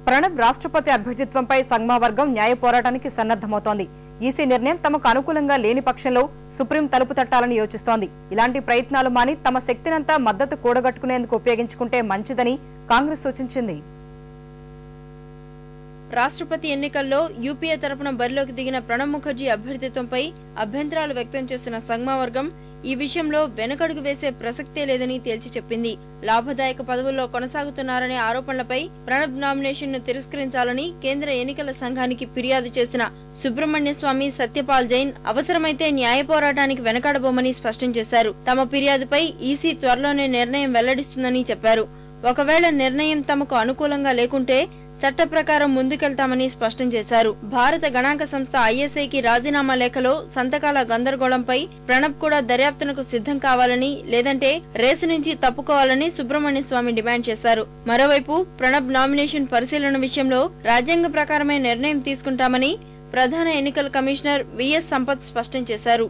ప్రణబ్ రాష్ట్రపతి అభ్యర్థిత్వంపై సంగ్మా వర్గం న్యాయ పోరాటానికి సన్నద్ధమవుతోంది. ఈసీ నిర్ణయం తమకు అనుకూలంగా లేని పక్షంలో సుప్రీం తలుపు తట్టాలని యోచిస్తోంది. ఇలాంటి ప్రయత్నాలు మాని తమ శక్తినంతా మద్దతు కూడగట్టుకునేందుకు ఉపయోగించుకుంటే మంచిదని కాంగ్రెస్ సూచించింది. రాష్ట్రపతి ఎన్నికల్లో యూపీఏ తరపున బరిలోకి దిగిన ప్రణబ్ ముఖర్జీ అభ్యర్థిత్వంపై అభ్యంతరాలు వ్యక్తం చేస్తున్న సంగ్మా వర్గం ఈ విషయంలో వెనకడుగు వేసే ప్రసక్తే లేదని తేల్చి చెప్పింది. లాభదాయక పదవుల్లో కొనసాగుతున్నారనే ఆరోపణలపై ప్రణబ్ నామినేషన్ ను తిరస్కరించాలని కేంద్ర ఎన్నికల సంఘానికి ఫిర్యాదు చేసిన సుబ్రహ్మణ్య స్వామి, సత్యపాల్ జైన్ అవసరమైతే న్యాయ పోరాటానికి వెనకాడబోమని స్పష్టం చేశారు. తమ ఫిర్యాదుపై ఈసీ త్వరలోనే నిర్ణయం వెల్లడిస్తుందని చెప్పారు. ఒకవేళ నిర్ణయం తమకు అనుకూలంగా లేకుంటే చట్ట ప్రకారం ముందుకెళ్తామని స్పష్టం చేశారు. భారత గణాంక సంస్థ ఐఎస్ఐకి రాజీనామా లేఖలో సంతకాల గందరగోళంపై ప్రణబ్ కూడా దర్యాప్తునకు సిద్ధం కావాలని, లేదంటే రేసు నుంచి తప్పుకోవాలని సుబ్రహ్మణ్య స్వామి డిమాండ్ చేశారు. మరోవైపు ప్రణబ్ నామినేషన్ పరిశీలన విషయంలో రాజ్యాంగ ప్రకారమే నిర్ణయం తీసుకుంటామని ప్రధాన ఎన్నికల కమిషనర్ విఎస్ సంపత్ స్పష్టం చేశారు.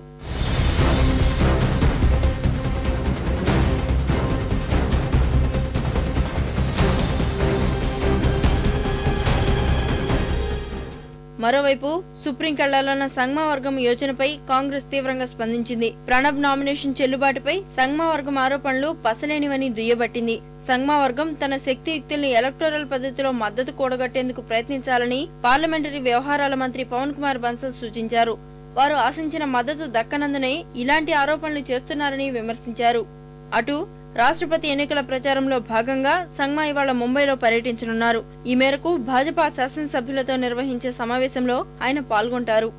మరోవైపు సుప్రీంకెళ్లాలన్న సంగ్మా వర్గం యోచనపై కాంగ్రెస్ తీవ్రంగా స్పందించింది. ప్రణబ్ నామినేషన్ చెల్లుబాటుపై సంగ్మా వర్గం ఆరోపణలు పసలేనివని దుయ్యబట్టింది. సంగ్మా వర్గం తన శక్తియుక్తుల్ని ఎలక్టోరల్ పద్ధతిలో మద్దతు కూడగట్టేందుకు ప్రయత్నించాలని పార్లమెంటరీ వ్యవహారాల మంత్రి పవన్ కుమార్ బన్సల్ సూచించారు. వారు ఆశించిన మద్దతు దక్కనందునే ఇలాంటి ఆరోపణలు చేస్తున్నారని విమర్శించారు. అటు రాష్ట్రపతి ఎన్నికల ప్రచారంలో భాగంగా సంగ్మా ఇవాళ ముంబైలో పర్యటించనున్నారు. ఈ మేరకు భాజపా శాసనసభ్యులతో నిర్వహించే సమావేశంలో ఆయన పాల్గొంటారు.